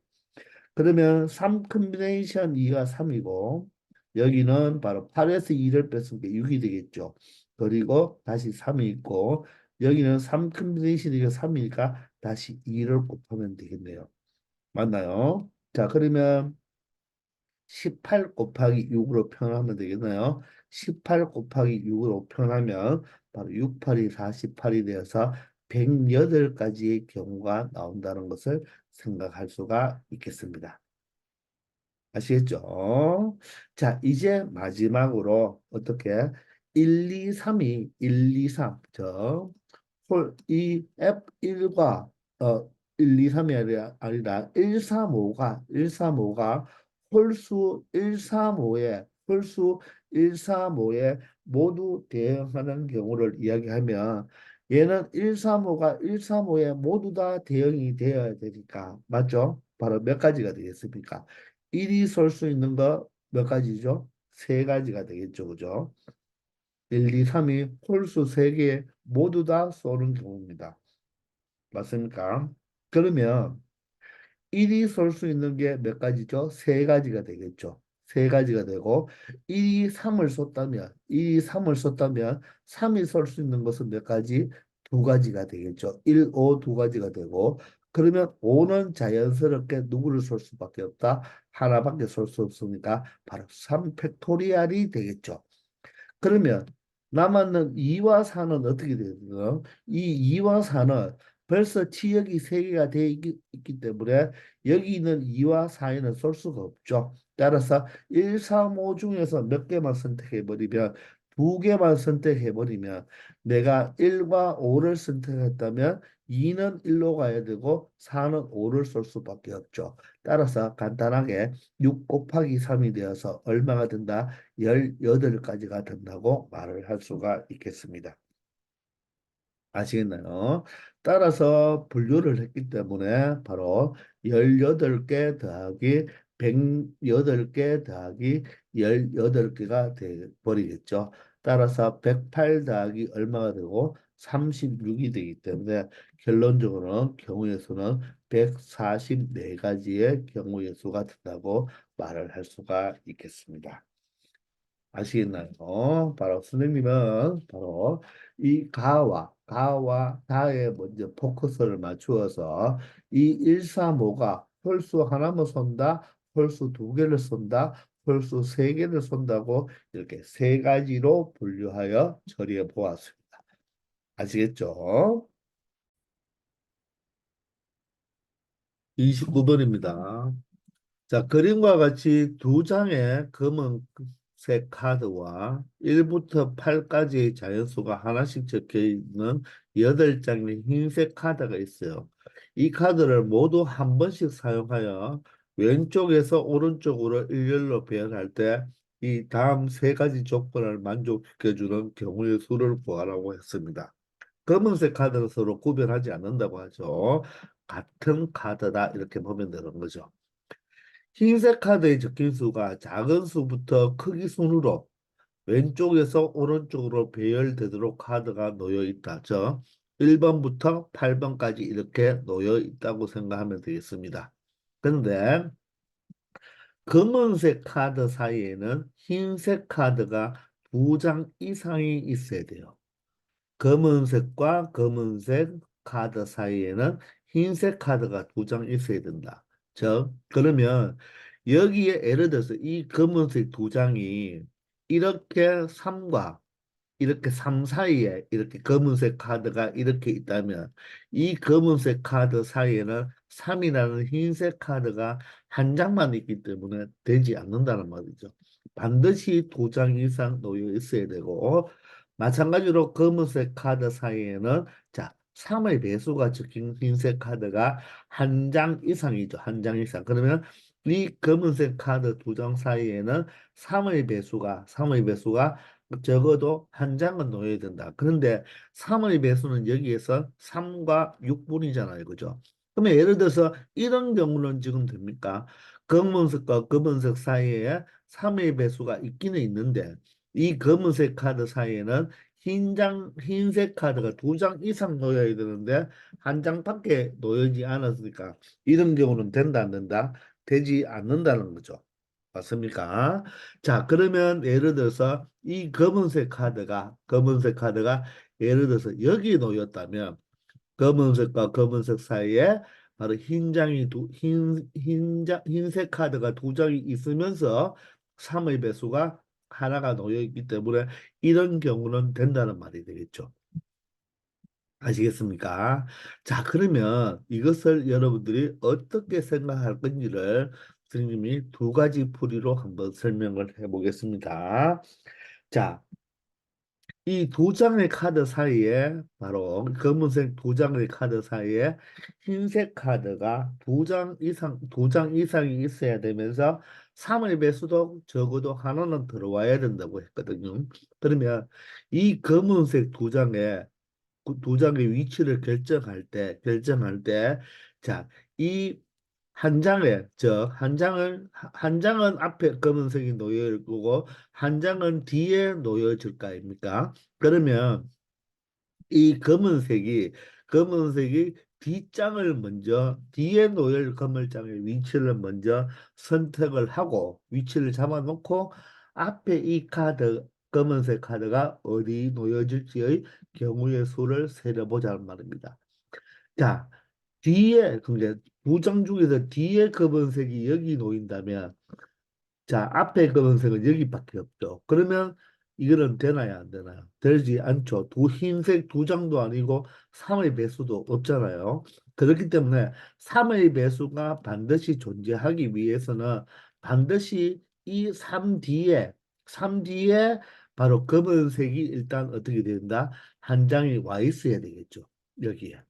그러면 3 컨비네이션 2가 3이고 여기는 바로 8에서 2를 뺐으니까 6이 되겠죠. 그리고 다시 3이 있고 여기는 3 컨비네이션 2가 3이니까 다시 2를 곱하면 되겠네요. 맞나요? 자, 그러면 18 곱하기 6으로 표현하면 되겠나요? 18 곱하기 6으로 표현하면 바로 6, 8이 48이 되어서 108가지의 경우가 나온다는 것을 생각할 수가 있겠습니다. 아시겠죠? 자, 이제 마지막으로 어떻게 1, 2, 3이 1, 2, 3. 이 F1과 1, 2, 3이 아니라 135가 홀수 135에 모두 대응하는 경우를 이야기하면 얘는 135에 모두 다 대응이 되어야 되니까 맞죠? 바로 몇 가지가 되겠습니까? 1이 쏠 수 있는 거 몇 가지죠? 세 가지가 되겠죠. 그죠? 1, 2, 3이 홀수 3개 모두 다 쏘는 경우입니다. 맞습니까? 그러면 1이 쏠 수 있는 게 몇 가지죠? 세 가지가 되겠죠. 세 가지가 되고 1이 3을 쏟다면 3이 쏠 수 있는 것은 몇 가지? 두 가지가 되겠죠. 1, 5 두 가지가 되고 그러면 5는 자연스럽게 누구를 쏠 수밖에 없다? 하나밖에 쏠 수 없으니까 바로 3 팩토리얼이 되겠죠. 그러면 남았는 2와 4는 어떻게 되나요? 이 2와 4는 벌써 지역이 3개가 되어 있기 때문에 여기 있는 2와 4에는 쏠 수가 없죠. 따라서 1, 3, 5 중에서 몇 개만 선택해 버리면 두 개만 선택해 버리면 내가 1과 5를 선택했다면 2는 1로 가야 되고 4는 5를 쏠 수밖에 없죠. 따라서 간단하게 6 곱하기 3이 되어서 얼마가 된다? 18가지가 된다고 말을 할 수가 있겠습니다. 아시겠나요? 따라서 분류를 했기 때문에 바로 18개 더하기 108개 더하기 18개가 돼 버리겠죠. 따라서 108 더하기 얼마가 되고 36이 되기 때문에 결론적으로는 경우의 수는 144가지의 경우의 수가 된다고 말을 할 수가 있겠습니다. 아시겠나요? 바로 선생님은 바로 이 가와 다에 먼저 포커스를 맞추어서 이 135가 홀수 하나만 쏜다, 홀수 두 개를 쏜다, 홀수 세 개를 쏜다고 이렇게 세 가지로 분류하여 처리해 보았습니다. 아시겠죠? 29번입니다. 자, 그림과 같이 두 장의 검은색 카드와 1부터 8까지의 자연수가 하나씩 적혀 있는 8장의 흰색 카드가 있어요. 이 카드를 모두 한 번씩 사용하여 왼쪽에서 오른쪽으로 일렬로 배열할 때 이 다음 세 가지 조건을 만족시켜주는 경우의 수를 구하라고 했습니다. 검은색 카드는 서로 구별하지 않는다고 하죠. 같은 카드다 이렇게 보면 되는 거죠. 흰색 카드의 적힌 수가 작은 수부터 크기 순으로 왼쪽에서 오른쪽으로 배열되도록 카드가 놓여 있다. 즉 1번부터 8번까지 이렇게 놓여 있다고 생각하면 되겠습니다. 그런데 검은색 카드 사이에는 흰색 카드가 2장 이상이 있어야 돼요. 검은색과 검은색 카드 사이에는 흰색 카드가 2장 있어야 된다. 즉, 그러면 여기에 예를 들어서 이 검은색 2장이 이렇게 3과 이렇게 3 사이에 이렇게 검은색 카드가 이렇게 있다면 이 검은색 카드 사이에는 3이라는 흰색 카드가 한 장만 있기 때문에 되지 않는다는 말이죠. 반드시 2장 이상 놓여 있어야 되고 마찬가지로 검은색 카드 사이에는 자 3의 배수가 적힌 흰색 카드가 한 장 이상이죠. 한 장 이상. 그러면 이 검은색 카드 2장 사이에는 3의 배수가 적어도 한 장은 놓여야 된다. 그런데 3의 배수는 여기에서 3과 6분이잖아요. 그죠? 그러면 예를 들어서 이런 경우는 지금 됩니까? 검은색과 검은색 사이에 3의 배수가 있기는 있는데 이 검은색 카드 사이에는 흰색 카드가 2장 이상 놓여야 되는데 한 장밖에 놓이지 않았으니까 이런 경우는 된다 안 된다? 되지 않는다는 거죠. 맞습니까? 자, 그러면 예를 들어서 이 검은색 카드가 예를 들어서 여기 놓였다면 검은색과 검은색 사이에 바로 흰색 카드가 2장이 있으면서 3의 배수가 하나가 놓여 있기 때문에 이런 경우는 된다는 말이 되겠죠. 아시겠습니까? 자, 그러면 이것을 여러분들이 어떻게 생각할 건지를 선생님이 2가지 풀이로 한번 설명을 해보겠습니다. 자, 이 2장의 카드 사이에 바로 검은색 2장의 카드 사이에 흰색 카드가 2장 이상이 있어야 되면서 3의 배수도 적어도 하나는 들어와야 된다고 했거든요. 그러면 이 검은색 2장의 위치를 결정할 때, 자, 이 한 장에, 한 장은 앞에 검은색이 놓여 있고, 한 장은 뒤에 놓여질 거 아닙니까? 그러면 이 검은색이 뒤에 놓일 검을장의 위치를 먼저 선택을 하고, 위치를 잡아놓고, 앞에 검은색 카드가 어디 놓여질지의 경우의 수를 세려보자는 말입니다. 자, 그러니까 2장 중에서 뒤에 검은색이 여기 놓인다면, 자, 앞에 검은색은 여기밖에 없죠. 그러면 이거는 되나요, 안 되나요? 되지 않죠. 흰색 2장도 아니고 3의 배수도 없잖아요. 그렇기 때문에 3의 배수가 반드시 존재하기 위해서는 반드시 이 3뒤에 바로 검은색이 일단 어떻게 된다? 한 장이 와 있어야 되겠죠. 여기에.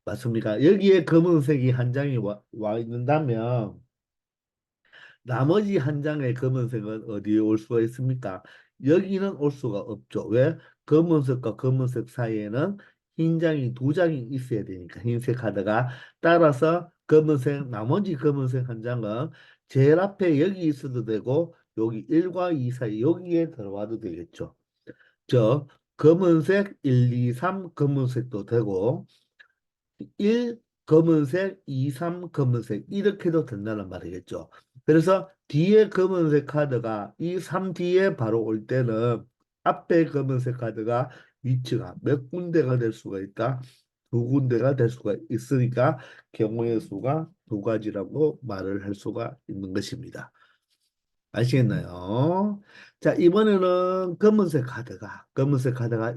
맞습니까? 여기에 검은색이 한 장이 와 있는다면 나머지 한 장의 검은색은 어디에 올 수가 있습니까? 여기는 올 수가 없죠. 왜? 검은색과 검은색 사이에는 흰 장이 2장이 있어야 되니까 흰색 카드가 따라서 나머지 검은색 한 장은 제일 앞에 여기 있어도 되고 여기 1과 2 사이 여기에 들어와도 되겠죠. 저 검은색 1, 2, 3 검은색도 되고 1 검은색, 2, 3 검은색 이렇게도 된다는 말이겠죠. 그래서 뒤에 검은색 카드가 이 3 뒤에 바로 올 때는 앞에 검은색 카드가 위치가 몇 군데가 될 수가 있다. 2군데가 될 수가 있으니까 경우의 수가 2가지라고 말을 할 수가 있는 것입니다. 아시겠나요? 자, 이번에는 검은색 카드가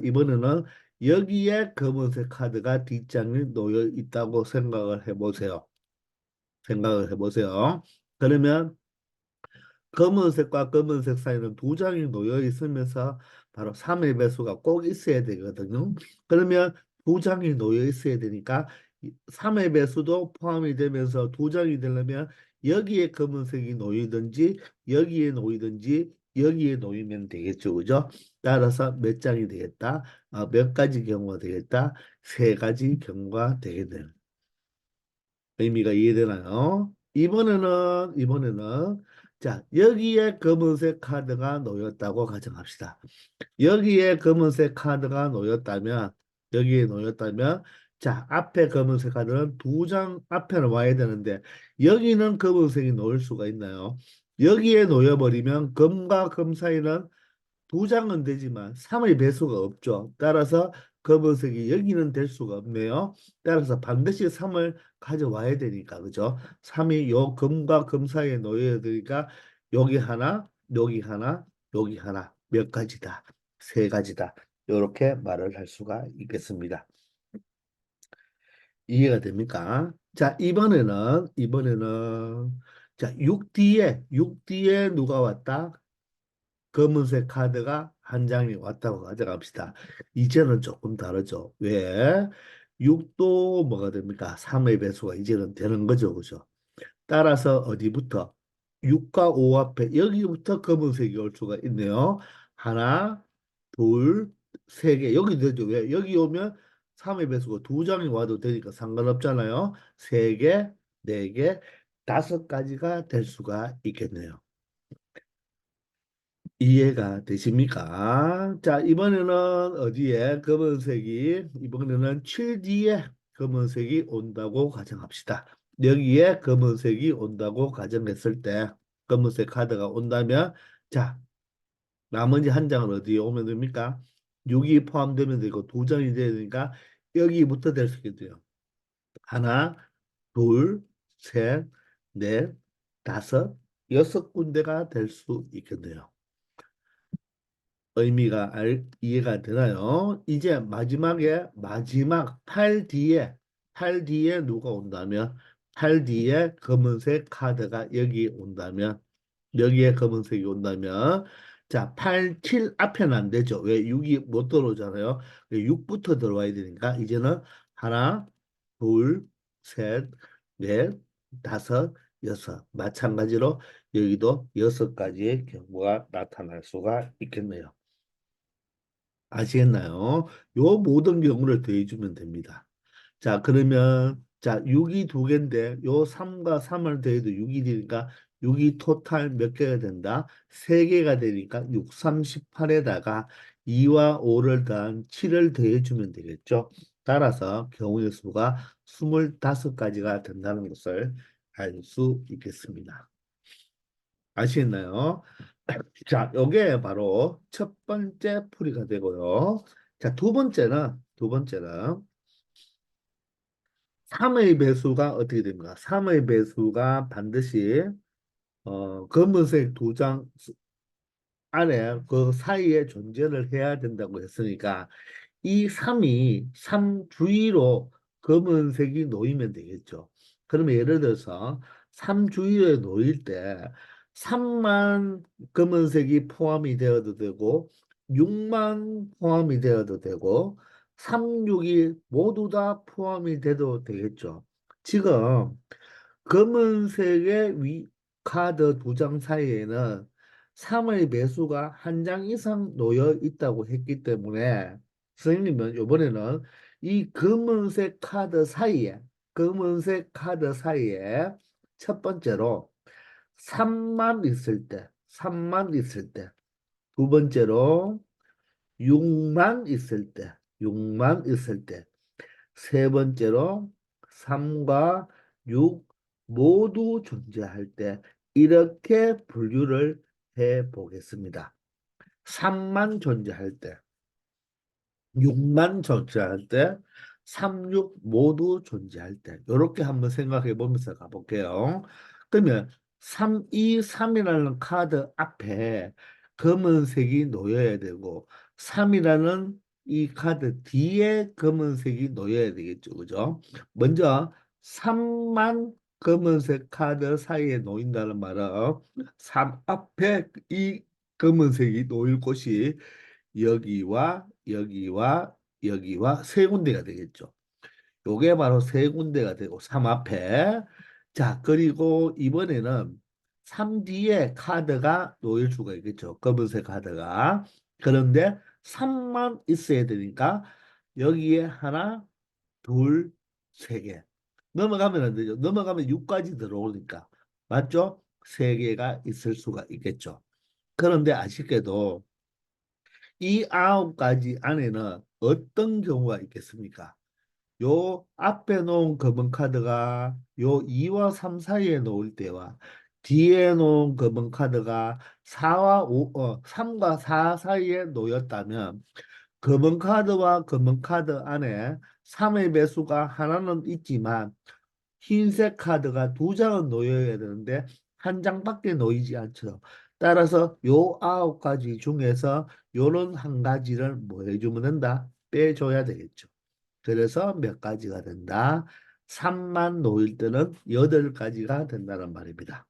이번에는 여기에 검은색 카드가 뒷장에 놓여 있다고 생각을 해보세요. 그러면 검은색과 검은색 사이는 2장이 놓여 있으면서 바로 3의 배수가 꼭 있어야 되거든요. 그러면 2장이 놓여 있어야 되니까 3의 배수도 포함이 되면서 2장이 되려면 여기에 검은색이 놓이든지 여기에 놓이면 되겠죠. 그죠? 따라서 몇 장이 되겠다? 몇 가지 경우가 되겠다? 3가지 경우가 되겠네요. 의미가 이해되나요? 이번에는 자, 여기에 검은색 카드가 놓였다고 가정합시다. 여기에 검은색 카드가 놓였다면 자, 앞에 검은색 카드는 2장 앞에는 와야 되는데 여기는 검은색이 놓일 수가 있나요? 여기에 놓여버리면 검과 검 사이는 2장은 되지만 3의 배수가 없죠. 따라서 검은색이 여기는 될 수가 없네요. 따라서 반드시 3을 가져와야 되니까 그죠? 3이 요 검과 검 사이에 놓여야 되니까 여기 하나, 여기 하나, 여기 하나 몇 가지다. 3가지다. 이렇게 말을 할 수가 있겠습니다. 이해가 됩니까? 자, 이번에는 자, 6뒤에 누가 왔다? 검은색 카드가 한 장이 왔다고 가져갑시다. 이제는 조금 다르죠. 왜? 6도 뭐가 됩니까? 3의 배수가 이제는 되는 거죠. 그죠? 따라서 어디부터? 6과 5 앞에 여기부터 검은색이 올 수가 있네요. 하나, 둘, 세 개. 여기 되죠. 왜? 여기 오면 3의 배수가 두 장이 와도 되니까 상관없잖아요. 세 개, 네 개, 다섯 가지가 될 수가 있겠네요. 이해가 되십니까? 자, 이번에는 어디에 검은색이, 이번에는 7D에 검은색이 온다고 가정합시다. 여기에 검은색이 온다고 가정했을 때, 검은색 카드가 온다면, 자, 나머지 한 장은 어디에 오면 됩니까? 6이 포함되면 되고, 두 장이 돼야 되니까, 여기부터 될 수 있겠죠. 하나, 둘, 셋, 넷, 다섯, 여섯 군데가 될 수 있겠네요. 의미가 이해가 되나요? 이제 마지막에 마지막 8D에 누가 온다면 8D에 검은색 카드가 여기 온다면 여기에 검은색이 온다면 자, 8, 7 앞에는 안 되죠. 왜? 6이 못 들어오잖아요. 6부터 들어와야 되니까 이제는 하나, 둘, 셋, 넷, 다섯, 여섯. 마찬가지로 여기도 여섯 가지의 경우가 나타날 수가 있겠네요. 아시겠나요? 요 모든 경우를 더해주면 됩니다. 자, 그러면 자, 6이 두 개인데 요 3과 3을 더해도 6이 되니까 6이 토탈 몇 개가 된다? 3개가 되니까 6, 38에다가 2와 5를 더한 7을 더해주면 되겠죠. 따라서 경우의 수가 25가지가 된다는 것을 알 수 있겠습니다. 아시겠나요? 자, 요게 바로 첫 번째 풀이가 되고요. 자, 두 번째는 3의 배수가 어떻게 됩니까? 3의 배수가 반드시 검은색 두 장 안에 그 사이에 존재를 해야 된다고 했으니까 이 3이 3 주위로 검은색이 놓이면 되겠죠. 그러면 예를 들어서 3 주위에 놓일 때 3만 검은색이 포함이 되어도 되고 6만 포함이 되어도 되고 3, 6이 모두 다 포함이 돼도 되겠죠. 지금 검은색의 카드 두 장 사이에는 3의 매수가 한 장 이상 놓여 있다고 했기 때문에 선생님은 이번에는 이 검은색 카드 사이에 첫 번째로 3만 있을 때, 두 번째로 6만 있을 때, 세 번째로 3과 6 모두 존재할 때 이렇게 분류를 해 보겠습니다. 3만 존재할 때, 6만 존재할 때, 3, 6 모두 존재할 때 이렇게 한번 생각해 보면서 가볼게요. 그러면 3이라는 카드 앞에 검은색이 놓여야 되고 3이라는 이 카드 뒤에 검은색이 놓여야 되겠죠. 그죠? 먼저 3만 검은색 카드 사이에 놓인다는 말은 3 앞에 이 검은색이 놓일 곳이 여기와 여기와 여기와 세 군데가 되겠죠. 요게 바로 세 군데가 되고 3 앞에 자 그리고 이번에는 3 뒤에 카드가 놓일 수가 있겠죠. 검은색 카드가 그런데 3만 있어야 되니까 여기에 하나 둘 세 개 넘어가면 안 되죠. 넘어가면 6까지 들어오니까 맞죠? 세 개가 있을 수가 있겠죠. 그런데 아쉽게도 이 9가지 안에는 어떤 경우가 있겠습니까? 요 앞에 놓은 검은 카드가 요 2와 3 사이에 놓을 때와 뒤에 놓은 검은 카드가 3과 4 사이에 놓였다면 검은 카드와 검은 카드 안에 3의 배수가 하나는 있지만 흰색 카드가 두 장은 놓여야 되는데 한 장밖에 놓이지 않죠. 따라서 요 9가지 중에서 요런 한 가지를 뭐 해주면 된다? 빼줘야 되겠죠. 그래서 몇 가지가 된다? 3만 놓일 때는 8가지가 된다는 말입니다.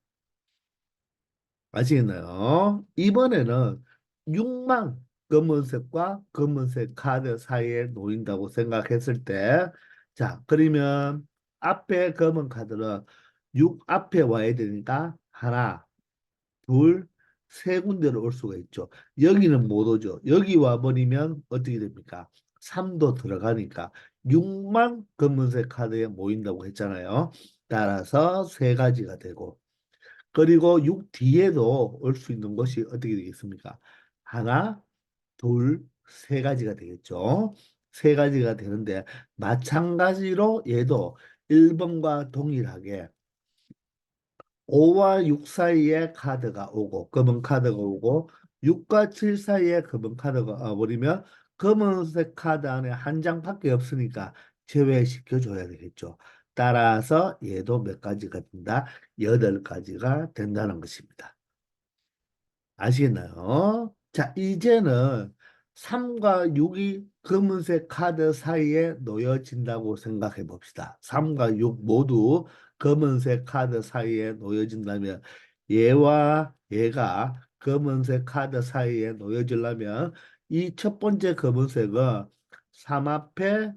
아시겠나요? 이번에는 6만 검은색과 검은색 카드 사이에 놓인다고 생각했을 때, 자, 그러면 앞에 검은 카드는 6 앞에 와야 되니까 하나, 둘, 세 군데로 올 수가 있죠. 여기는 못 오죠. 여기 와버리면 어떻게 됩니까? 3도 들어가니까 6만 검은색 카드에 모인다고 했잖아요. 따라서 세 가지가 되고, 그리고 6 뒤에도 올 수 있는 것이 어떻게 되겠습니까? 하나, 둘, 세 가지가 되겠죠. 세 가지가 되는데 마찬가지로 얘도 1번과 동일하게 5와 6 사이에 카드가 오고 검은 카드가 오고 6과 7 사이에 검은 카드가 와버리면 검은색 카드 안에 한 장밖에 없으니까 제외시켜 줘야 되겠죠. 따라서 얘도 몇 가지가 된다? 8가지가 된다는 것입니다. 아시겠나요? 자, 이제는 3과 6이 검은색 카드 사이에 놓여진다고 생각해 봅시다. 3과 6 모두 검은색 카드 사이에 놓여진다면 얘와 얘가 검은색 카드 사이에 놓여지려면 이 첫 번째 검은색은 3 앞에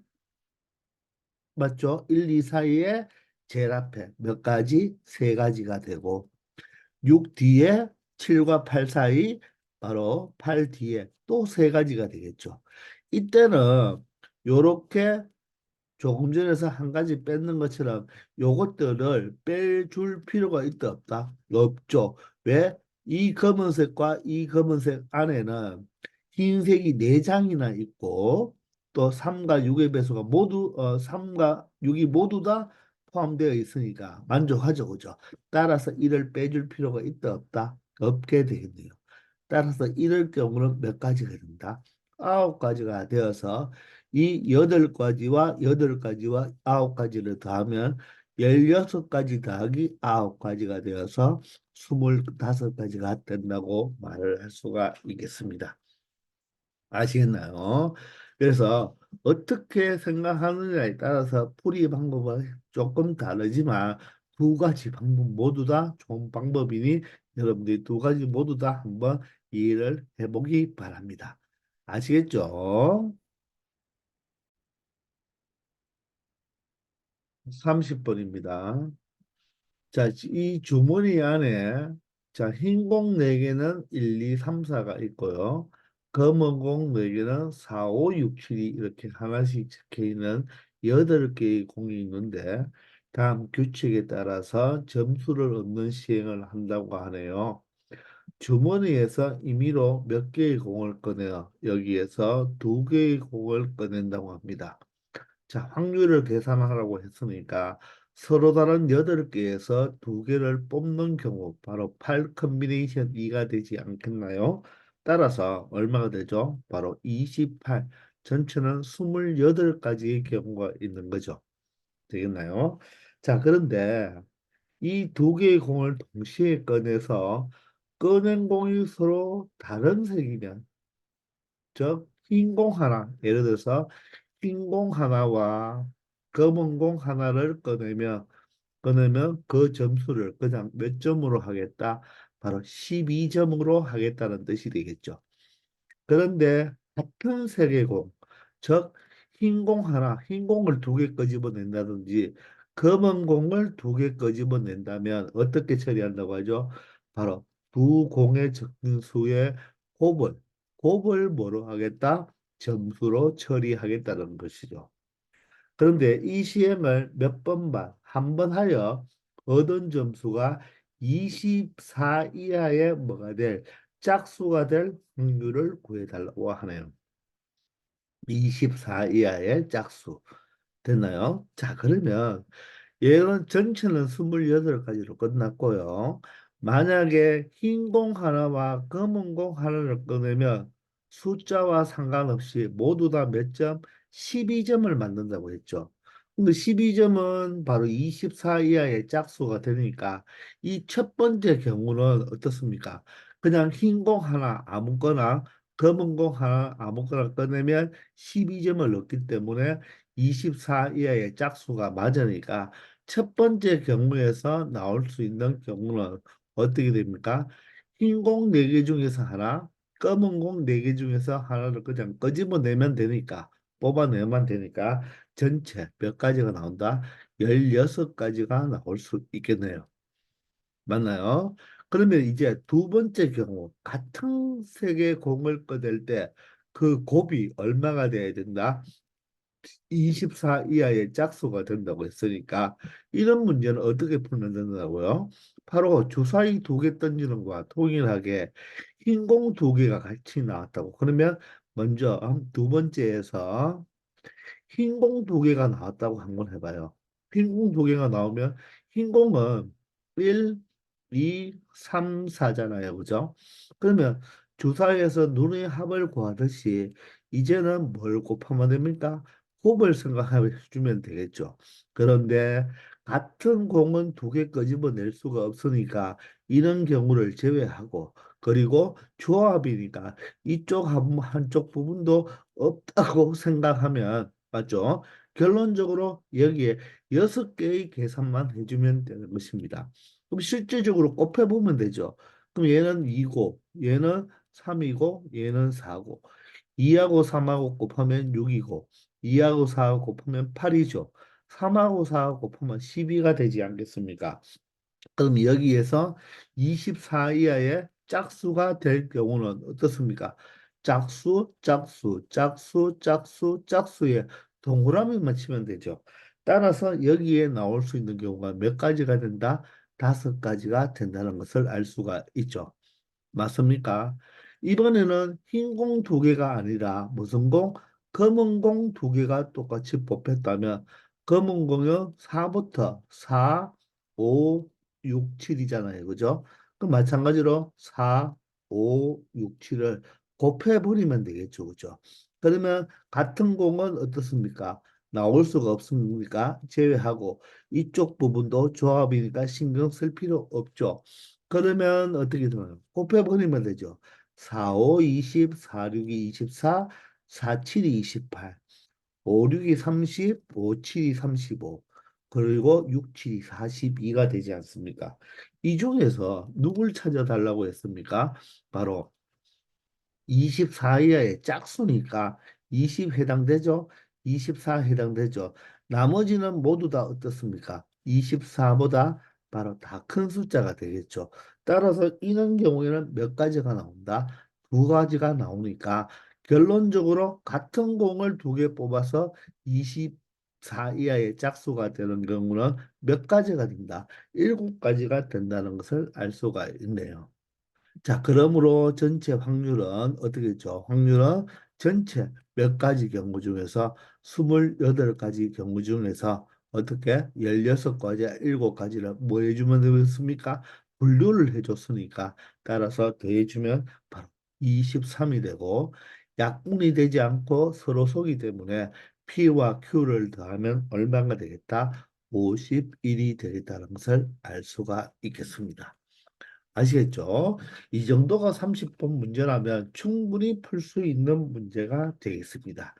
맞죠? 1, 2 사이에 제일 앞에 몇 가지? 세 가지가 되고 6 뒤에 7과 8 사이 바로 8 뒤에 또 세 가지가 되겠죠. 이때는 요렇게 조금 전에서 한 가지 뺏는 것처럼 요것들을 빼줄 필요가 있다 없다? 없죠. 왜? 이 검은색과 이 검은색 안에는 흰색이 4장이나 있고 또 3과 6의 배수가 모두 3과 6이 모두 다 포함되어 있으니까 만족하죠. 그죠? 따라서 이를 빼줄 필요가 있다 없다? 없게 되겠네요. 따라서 이럴 경우는 몇 가지가 된다? 9가지가 되어서 이 8가지와 8가지와 9가지를 더하면 16가지 더하기 9가지가 되어서 25가지가 된다고 말을 할 수가 있겠습니다. 아시겠나요? 그래서 어떻게 생각하느냐에 따라서 풀이 방법은 조금 다르지만 두 가지 방법 모두 다 좋은 방법이니 여러분들이 두 가지 모두 다 한번 이해를 해보기 바랍니다. 아시겠죠? 30번입니다. 자, 이 주머니 안에 자, 흰 공 4개는 1, 2, 3, 4가 있고요. 검은 공 4개는 4, 5, 6, 7이 이렇게 하나씩 적혀 있는 8개의 공이 있는데 다음 규칙에 따라서 점수를 얻는 시행을 한다고 하네요. 주머니에서 임의로 몇 개의 공을 꺼내요. 여기에서 2개의 공을 꺼낸다고 합니다. 자, 확률을 계산하라고 했으니까 서로 다른 8개에서 2개를 뽑는 경우 바로 8 컨비네이션 2가 되지 않겠나요? 따라서 얼마가 되죠? 바로 28. 전체는 28가지의 경우가 있는 거죠. 되겠나요? 자, 그런데 이 2개의 공을 동시에 꺼내서 꺼낸 공이 서로 다른 색이면 즉 흰 공 하나 예를 들어서 흰 공 하나와 검은 공 하나를 꺼내면 그 점수를 그냥 몇 점으로 하겠다? 바로 12점으로 하겠다는 뜻이 되겠죠. 그런데 같은 색의 공, 즉 흰 공 하나, 흰 공을 2개 끄집어낸다든지 검은 공을 2개 끄집어낸다면 어떻게 처리한다고 하죠? 바로 두 공의 적분수의 곱을, 곱을 뭐로 하겠다? 점수로 처리하겠다는 것이죠. 그런데 이 시행을 몇 번만, 한 번 하여 얻은 점수가 24 이하의 뭐가 될 짝수가 될 확률을 구해달라고 하네요. 24 이하의 짝수. 됐나요? 자, 그러면 얘는 전체는 28가지로 끝났고요. 만약에 흰 공 하나와 검은 공 하나를 꺼내면 숫자와 상관없이 모두 다 몇 점? 12점을 만든다고 했죠. 근데 12점은 바로 24 이하의 짝수가 되니까 이 첫 번째 경우는 어떻습니까? 그냥 흰 공 하나 아무거나 검은 공 하나 아무거나 꺼내면 12점을 얻기 때문에 24 이하의 짝수가 맞으니까 첫 번째 경우에서 나올 수 있는 경우는 어떻게 됩니까? 흰 공 4개 중에서 하나, 검은 공 4개 중에서 하나를 그냥 끄집어내면 되니까, 뽑아내면 되니까 전체 몇 가지가 나온다? 16가지가 나올 수 있겠네요. 맞나요? 그러면 이제 두 번째 경우, 같은 색의 공을 꺼낼 때 그 곱이 얼마가 돼야 된다? 24 이하의 짝수가 된다고 했으니까 이런 문제는 어떻게 풀면 된다고요? 바로 주사위 2개 던지는 거와 동일하게 흰 공 2개가 같이 나왔다고. 그러면 먼저 두 번째에서 흰 공 2개가 나왔다고 한번 해봐요. 흰 공 2개가 나오면 흰 공은 1, 2, 3, 4잖아요. 그죠? 그러면 주사위에서 눈의 합을 구하듯이 이제는 뭘 곱하면 됩니까? 곱을 생각해 주면 되겠죠. 그런데 같은 공은 2개 끄집어낼 수가 없으니까 이런 경우를 제외하고, 그리고 조합이니까 이쪽 한쪽 부분도 없다고 생각하면 맞죠? 결론적으로 여기에 6개의 계산만 해주면 되는 것입니다. 그럼 실질적으로 곱해보면 되죠. 그럼 얘는 2고, 얘는 3이고, 얘는 4고, 2하고 3하고 곱하면 6이고, 2하고 4하고 곱하면 8이죠. 3하고 4하고 곱하면 12가 되지 않겠습니까? 그럼 여기에서 24 이하의 짝수가 될 경우는 어떻습니까? 짝수, 짝수, 짝수, 짝수, 짝수에 동그라미만 치면 되죠. 따라서 여기에 나올 수 있는 경우가 몇 가지가 된다? 5가지가 된다는 것을 알 수가 있죠. 맞습니까? 이번에는 흰 공 2개가 아니라 무슨 공? 검은 공 2개가 똑같이 뽑혔다면 검은 공은 4부터 4, 5, 6, 7이잖아요. 그죠? 그럼 마찬가지로 4, 5, 6, 7을 곱해버리면 되겠죠. 그죠? 그러면 같은 공은 어떻습니까? 나올 수가 없습니까? 제외하고 이쪽 부분도 조합이니까 신경 쓸 필요 없죠. 그러면 어떻게 되나요? 곱해버리면 되죠. 4, 5, 20, 4, 6이 24, 4, 7이 28, 5, 6이 30, 5, 7이 35, 그리고 6, 7이 42가 되지 않습니까? 이 중에서 누굴 찾아달라고 했습니까? 바로 24 이하의 짝수니까 20 해당되죠? 24 해당되죠? 나머지는 모두 다 어떻습니까? 24보다 바로 다 큰 숫자가 되겠죠. 따라서 이런 경우에는 몇 가지가 나온다? 2가지가 나오니까 결론적으로 같은 공을 2개 뽑아서 24 이하의 짝수가 되는 경우는 몇 가지가 된다? 7가지가 된다는 것을 알 수가 있네요. 자, 그러므로 전체 확률은 어떻게 됐죠? 확률은 전체 몇 가지 경우 중에서 28가지 경우 중에서 어떻게 16가지, 7가지를 뭐 해주면 되겠습니까? 분류를 해줬으니까 따라서 더해주면 바로 23이 되고 약분이 되지 않고 서로 속이 때문에 P와 Q를 더하면 얼마가 되겠다? 51이 되겠다는 것을 알 수가 있겠습니다. 아시겠죠? 이 정도가 30번 문제라면 충분히 풀 수 있는 문제가 되겠습니다.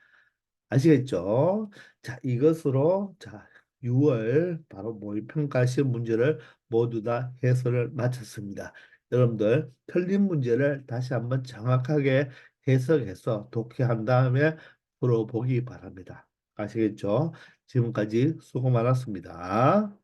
아시겠죠? 자, 이것으로 자, 6월 바로 모의평가 시험 문제를 모두 다 해설을 마쳤습니다. 여러분들 틀린 문제를 다시 한번 정확하게 해석해서 독해한 다음에 풀어보기 바랍니다. 아시겠죠? 지금까지 수고 많았습니다.